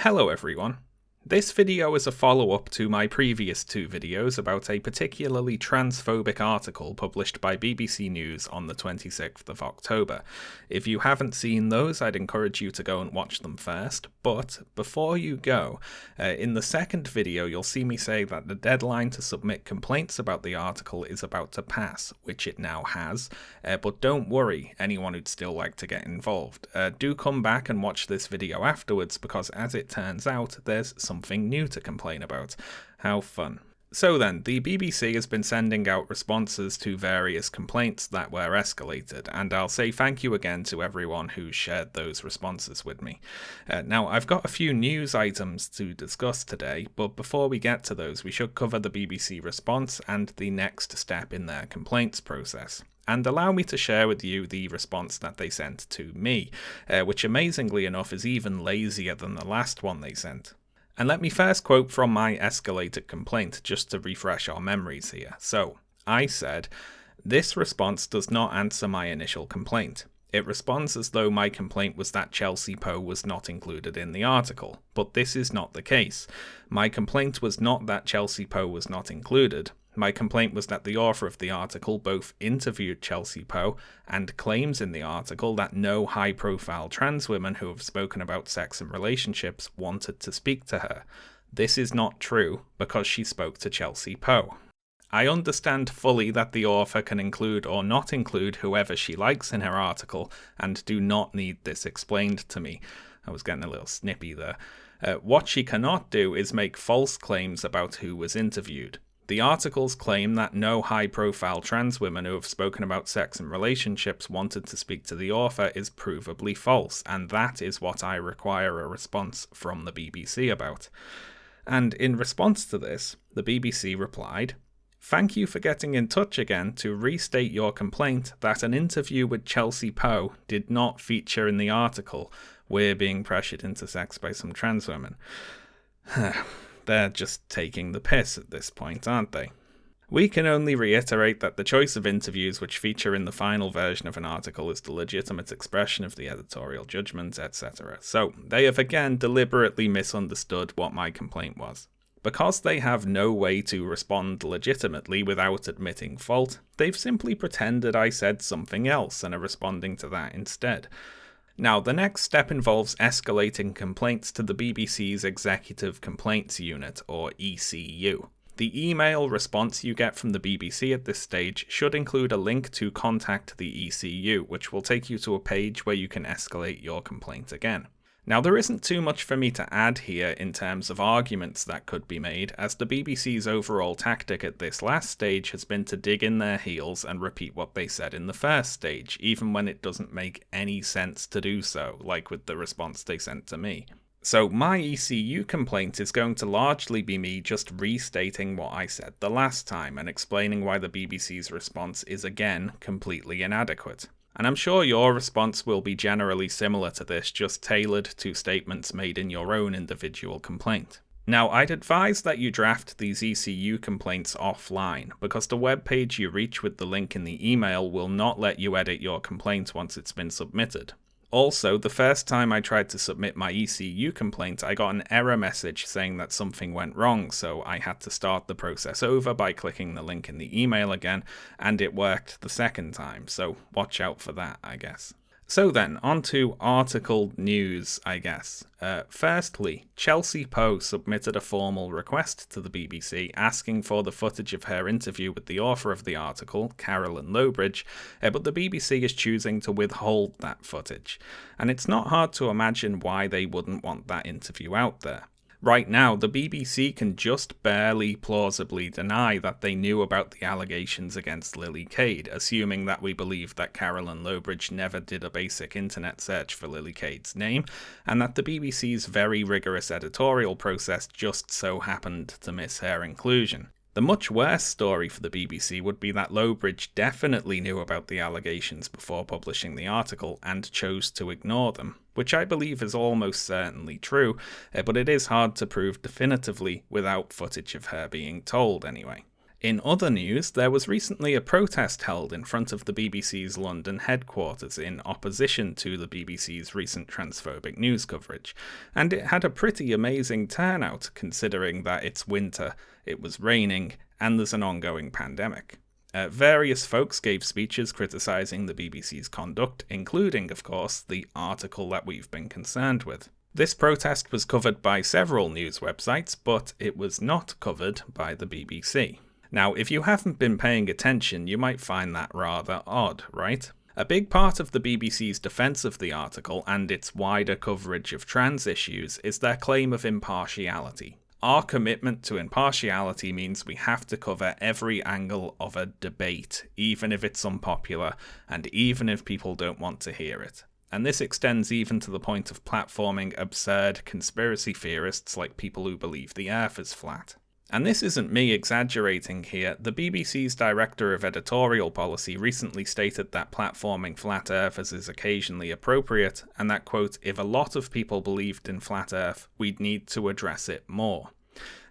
Hello everyone. This video is a follow-up to my previous two videos about a particularly transphobic article published by BBC News on the 26th of October. If you haven't seen those, I'd encourage you to go and watch them first, but before you go, in the second video you'll see me say that the deadline to submit complaints about the article is about to pass, which it now has, but don't worry, anyone who'd still like to get involved. Do come back and watch this video afterwards, because as it turns out, there's something new to complain about. How fun. So then, the BBC has been sending out responses to various complaints that were escalated, and I'll say thank you again to everyone who shared those responses with me. Now, I've got a few news items to discuss today, but before we get to those, we should cover the BBC response and the next step in their complaints process. And allow me to share with you the response that they sent to me, which amazingly enough is even lazier than the last one they sent. And let me first quote from my escalated complaint, just to refresh our memories here. So, I said, "This response does not answer my initial complaint. It responds as though my complaint was that Chelsea Poe was not included in the article, but this is not the case. My complaint was not that Chelsea Poe was not included. My complaint was that the author of the article both interviewed Chelsea Poe and claims in the article that no high-profile trans women who have spoken about sex and relationships wanted to speak to her. This is not true because she spoke to Chelsea Poe. I understand fully that the author can include or not include whoever she likes in her article and do not need this explained to me." I was getting a little snippy there. What she cannot do is make false claims about who was interviewed. The article's claim that no high-profile trans women who have spoken about sex and relationships wanted to speak to the author is provably false, and that is what I require a response from the BBC about. And in response to this, the BBC replied, "Thank you for getting in touch again to restate your complaint that an interview with Chelsea Poe did not feature in the article. We're being pressured into sex by some trans women." They're just taking the piss at this point, aren't they? "We can only reiterate that the choice of interviews which feature in the final version of an article is the legitimate expression of the editorial judgment, etc." So, they have again deliberately misunderstood what my complaint was. Because they have no way to respond legitimately without admitting fault, they've simply pretended I said something else and are responding to that instead. Now, the next step involves escalating complaints to the BBC's Executive Complaints Unit, or ECU. The email response you get from the BBC at this stage should include a link to contact the ECU, which will take you to a page where you can escalate your complaint again. Now, there isn't too much for me to add here in terms of arguments that could be made, as the BBC's overall tactic at this last stage has been to dig in their heels and repeat what they said in the first stage, even when it doesn't make any sense to do so, like with the response they sent to me. So my ECU complaint is going to largely be me just restating what I said the last time and explaining why the BBC's response is again completely inadequate. And I'm sure your response will be generally similar to this, just tailored to statements made in your own individual complaint. Now, I'd advise that you draft these ECU complaints offline, because the webpage you reach with the link in the email will not let you edit your complaint once it's been submitted. Also, the first time I tried to submit my ECU complaint, I got an error message saying that something went wrong, so I had to start the process over by clicking the link in the email again, and it worked the second time, so watch out for that, I guess. So then, on to article news, I guess. Firstly, Chelsea Poe submitted a formal request to the BBC asking for the footage of her interview with the author of the article, Carolyn Lowbridge, but the BBC is choosing to withhold that footage. And it's not hard to imagine why they wouldn't want that interview out there. Right now, the BBC can just barely plausibly deny that they knew about the allegations against Lily Cade, assuming that we believe that Carolyn Lowbridge never did a basic internet search for Lily Cade's name, and that the BBC's very rigorous editorial process just so happened to miss her inclusion. The much worse story for the BBC would be that Lowbridge definitely knew about the allegations before publishing the article and chose to ignore them, which I believe is almost certainly true, but it is hard to prove definitively without footage of her being told anyway. In other news, there was recently a protest held in front of the BBC's London headquarters in opposition to the BBC's recent transphobic news coverage, and it had a pretty amazing turnout considering that it's winter, it was raining, and there's an ongoing pandemic. Various folks gave speeches criticising the BBC's conduct, including, of course, the article that we've been concerned with. This protest was covered by several news websites, but it was not covered by the BBC. Now, if you haven't been paying attention, you might find that rather odd, right? A big part of the BBC's defence of the article and its wider coverage of trans issues is their claim of impartiality. Our commitment to impartiality means we have to cover every angle of a debate, even if it's unpopular, and even if people don't want to hear it. And this extends even to the point of platforming absurd conspiracy theorists like people who believe the Earth is flat. And this isn't me exaggerating here. The BBC's Director of Editorial Policy recently stated that platforming flat earthers is occasionally appropriate, and that, quote, if a lot of people believed in flat earth, we'd need to address it more.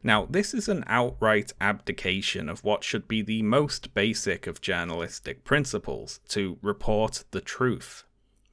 Now, this is an outright abdication of what should be the most basic of journalistic principles, to report the truth.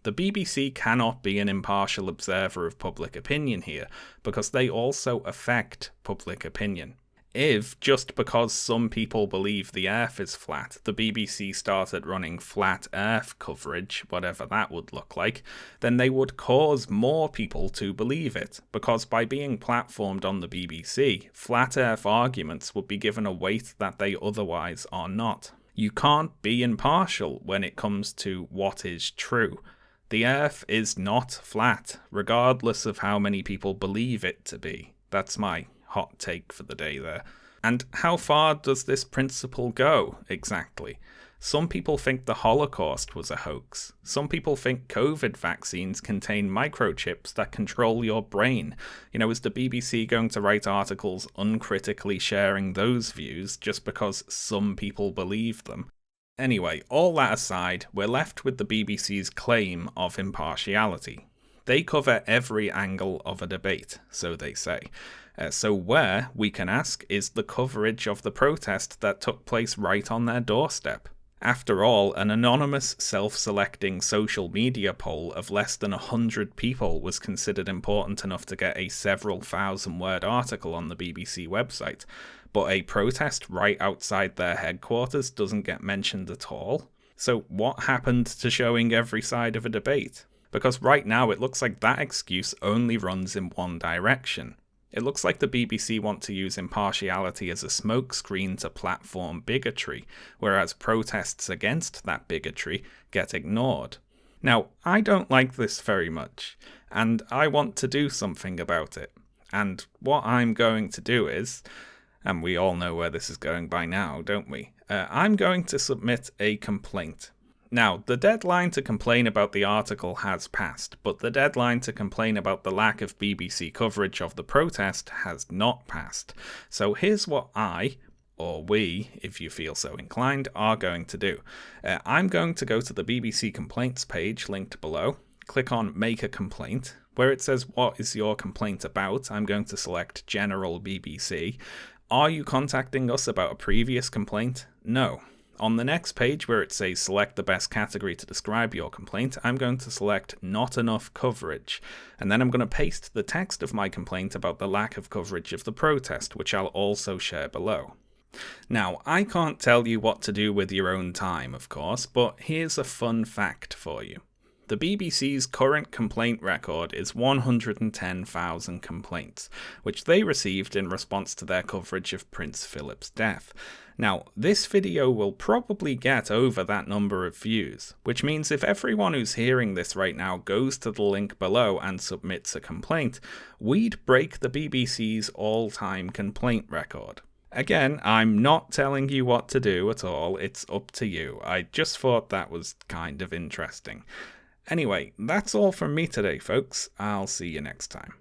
The BBC cannot be an impartial observer of public opinion here, because they also affect public opinion. If, just because some people believe the Earth is flat, the BBC started running flat Earth coverage, whatever that would look like, then they would cause more people to believe it, because by being platformed on the BBC, flat Earth arguments would be given a weight that they otherwise are not. You can't be impartial when it comes to what is true. The Earth is not flat, regardless of how many people believe it to be. That's my hot take for the day there. And how far does this principle go, exactly? Some people think the Holocaust was a hoax. Some people think COVID vaccines contain microchips that control your brain. Is the BBC going to write articles uncritically sharing those views just because some people believe them? Anyway, all that aside, we're left with the BBC's claim of impartiality. They cover every angle of a debate, so they say. So where, we can ask, is the coverage of the protest that took place right on their doorstep? After all, an anonymous, self-selecting social media poll of less than 100 people was considered important enough to get a several thousand-word article on the BBC website, but a protest right outside their headquarters doesn't get mentioned at all. So what happened to showing every side of a debate? Because right now it looks like that excuse only runs in one direction. It looks like the BBC want to use impartiality as a smokescreen to platform bigotry, whereas protests against that bigotry get ignored. Now, I don't like this very much, and I want to do something about it. And what I'm going to do is, and we all know where this is going by now, don't we? I'm going to submit a complaint. Now, the deadline to complain about the article has passed, but the deadline to complain about the lack of BBC coverage of the protest has not passed. So here's what I, or we, if you feel so inclined, are going to do. I'm going to go to the BBC complaints page linked below, click on Make a Complaint. Where it says what is your complaint about, I'm going to select General BBC. Are you contacting us about a previous complaint? No. On the next page where it says select the best category to describe your complaint, I'm going to select not enough coverage, and then I'm going to paste the text of my complaint about the lack of coverage of the protest, which I'll also share below. Now, I can't tell you what to do with your own time, of course, but here's a fun fact for you. The BBC's current complaint record is 110,000 complaints, which they received in response to their coverage of Prince Philip's death. Now, this video will probably get over that number of views, which means if everyone who's hearing this right now goes to the link below and submits a complaint, we'd break the BBC's all-time complaint record. Again, I'm not telling you what to do at all, it's up to you. I just thought that was kind of interesting. Anyway, that's all from me today, folks. I'll see you next time.